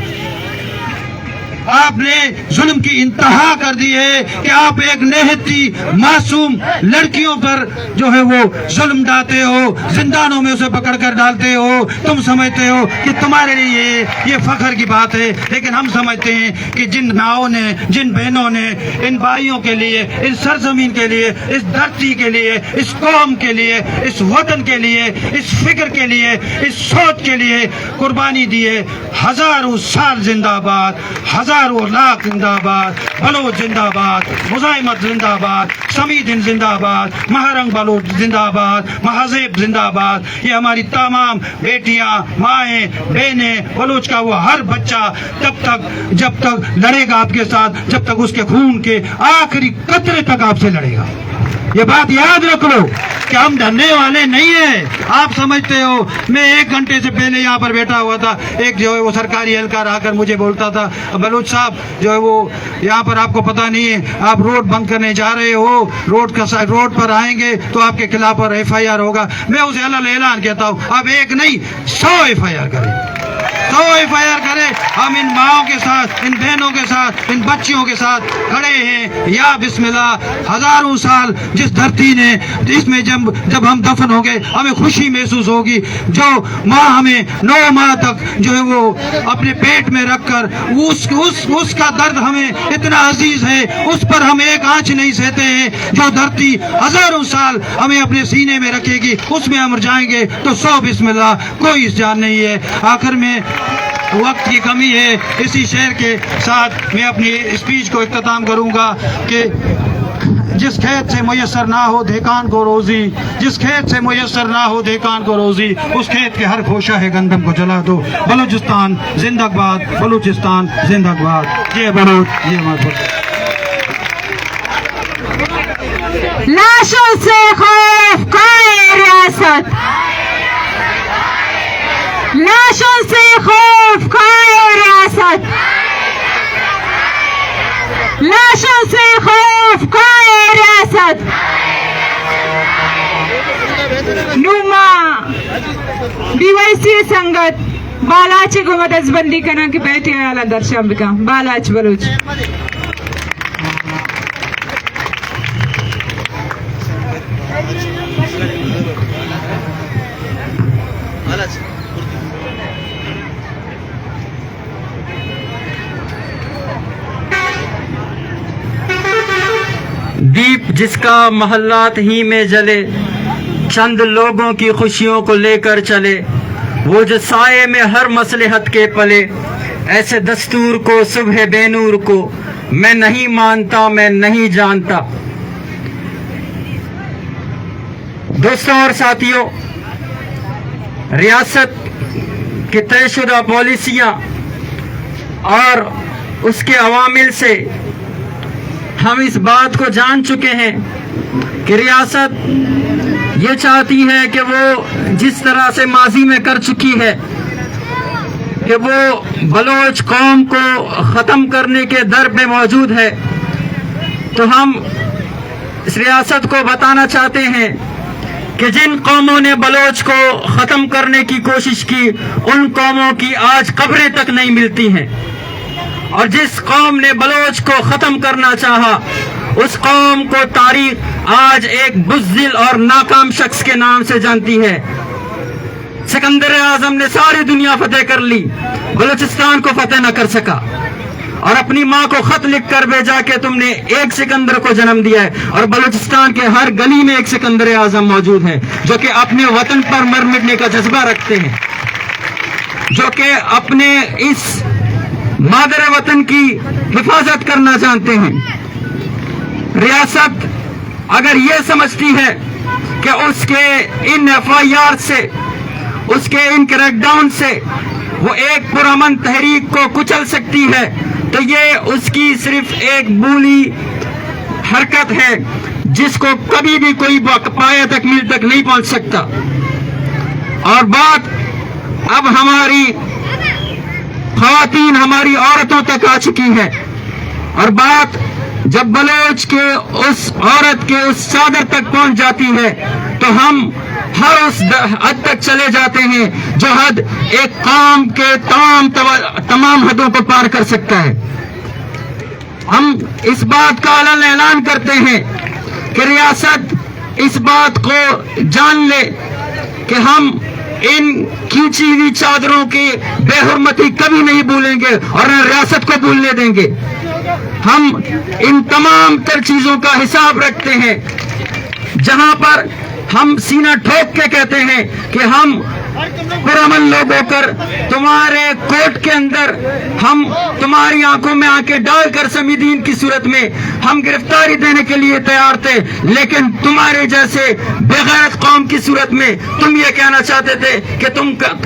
आपने जुल्म की इंतहा कर दी है कि आप एक निहत्ती मासूम लड़कियों पर जो है वो जुल्म डालते हो, जिंदानों में उसे पकड़ कर डालते हो। तुम समझते हो कि तुम्हारे लिए ये फख्र की बात है, लेकिन हम समझते हैं कि जिन माओं ने, जिन बहनों ने इन भाइयों के लिए, इस सरजमीन के लिए, इस धरती के लिए, इस कौम के लिए, इस वतन के लिए, इस फिक्र के लिए, इस सोच के लिए कुर्बानी दी है, हजारों साल जिंदाबाद, हजारों लाख जिंदाबाद, बलोच जिंदाबाद, मुजाहिमत जिंदाबाद, समीदिन जिंदाबाद, महारंग बलोच जिंदाबाद, महाजेब जिंदाबाद। ये हमारी तमाम बेटियां, माएँ, बहनें, बलोच का वो हर बच्चा जब तक लड़ेगा आपके साथ, जब तक उसके खून के आखिरी कतरे तक आपसे लड़ेगा। ये बात याद रख लो कि हम डरने वाले नहीं है। आप समझते हो, मैं 1 घंटे से पहले यहाँ पर बैठा हुआ था, एक जो है वो सरकारी एहलकार आकर मुझे बोलता था, बलूच साहब जो है वो यहाँ पर आपको पता नहीं है, आप रोड बंद करने जा रहे हो, रोड पर आएंगे तो आपके खिलाफ और FIR होगा। मैं उसे अलग ऐलान कहता हूँ, अब 1 नहीं 100 FIR करें, 100 FIR करें। हम इन माओं के साथ, इन बहनों के साथ, इन बच्चियों के साथ खड़े हैं। या बिस्मिल्लाह, हजारों साल जिस धरती ने, इसमें जब हम दफन होंगे हमें खुशी महसूस होगी। जो माँ हमें 9 माह तक जो है वो अपने पेट में रखकर, उसका दर्द हमें इतना अजीज है, उस पर हम एक आंच नहीं सहते हैं। जो धरती हजारों साल हमें अपने सीने में रखेगी, उसमें हम जाएंगे तो 100 बिस्मिल्लाह, कोई इस जान नहीं है। आखिर में वक्त की कमी है, इसी शेर के साथ मैं अपनी स्पीच को इख्तिताम करूंगा कि जिस खेत से मुयस्सर ना हो देकान को रोजी, जिस खेत से मुयस्सर ना हो देकान को रोजी, उस खेत के हर खोशा है गंदम को जला दो। बलूचिस्तान जिंदाबाद, बलूचिस्तान जिंदाबाद। ये बलूच, ये मजबूत। लाशों से खौफ खाए रियासत, लाशों से खौफ खाए रियासत, लाशों से खौफ खाए रियासत। नुमा DYC संगत बालाची गुमदस बंदी कना की बैठी आला दर्शंबिका बालाच बलूच। दीप जिसका महल्लात ही में जले, चंद लोगों की खुशियों को लेकर चले, वो जो साये में हर मसलहत के पले, ऐसे दस्तूर को सुबह बेनूर को मैं नहीं मानता, मैं नहीं जानता। दोस्तों और साथियों, रियासत की तयशुदा पॉलिसियाँ और उसके अवामिल से हम इस बात को जान चुके हैं कि रियासत ये चाहती है कि वो जिस तरह से माजी में कर चुकी है कि वो बलोच कौम को ख़त्म करने के दर पे मौजूद है, तो हम इस रियासत को बताना चाहते हैं कि जिन कौमों ने बलोच को ख़त्म करने की कोशिश की, उन कौमों की आज कब्रें तक नहीं मिलती हैं, और जिस कौम ने बलोच को ख़त्म करना चाहा, उस कौम को तारीख आज एक बुज़दिल और नाकाम शख्स के नाम से जानती है। सिकंदर आजम ने सारी दुनिया फतेह कर ली, बलूचिस्तान को फतेह न कर सका, और अपनी माँ को खत लिख कर भेजा कि तुमने एक सिकंदर को जन्म दिया है, और बलूचिस्तान के हर गली में एक सिकंदर आजम मौजूद है जो कि अपने वतन पर मर मिटने का जज्बा रखते हैं, जो कि अपने इस मादर वतन की हिफाजत करना जानते हैं। रियासत अगर ये समझती है कि उसके इन FIR से, उसके इन क्रैकडाउन से वो एक पुरअमन तहरीक को कुचल सकती है, तो ये उसकी सिर्फ एक भूली हरकत है जिसको कभी भी कोई पाया तकमील तक नहीं पहुंच सकता। और बात अब हमारी ख़वातीन, हमारी औरतों तक आ चुकी है, और बात जब बलोच के उस औरत के उस चादर तक पहुंच जाती है तो हम हर उस हद तक चले जाते हैं जो हद एक कौम के तमाम हदों को पार कर सकता है। हम इस बात का ऐलान करते हैं कि रियासत इस बात को जान ले कि हम इन खींची हुई चादरों की बेहुरमती कभी नहीं भूलेंगे और न रियासत को भूलने देंगे। हम इन तमाम तर चीजों का हिसाब रखते हैं, जहां पर हम सीना ठोक के कहते हैं कि हम पुरअमन लोग होकर तुम्हारे कोर्ट के अंदर हम तुम्हारी आंखों में आंखें डालकर समीदीन की सूरत में हम गिरफ्तारी देने के लिए तैयार थे, लेकिन तुम्हारे जैसे बेगैरत कौम की सूरत में तुम ये कहना चाहते थे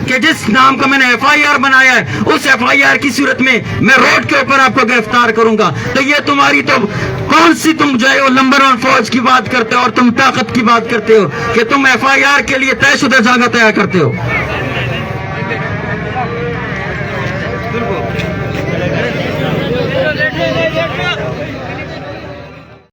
कि जिस नाम का मैंने FIR बनाया है उस FIR की सूरत में मैं रोड के ऊपर आपको गिरफ्तार करूंगा। तो ये तुम्हारी तो कौन सी, तुम जो है वो नंबर 1 फौज की बात करते हो और तुम ताकत की बात करते हो कि तुम FIR के लिए तयशुदा जगह तैयार करते हो।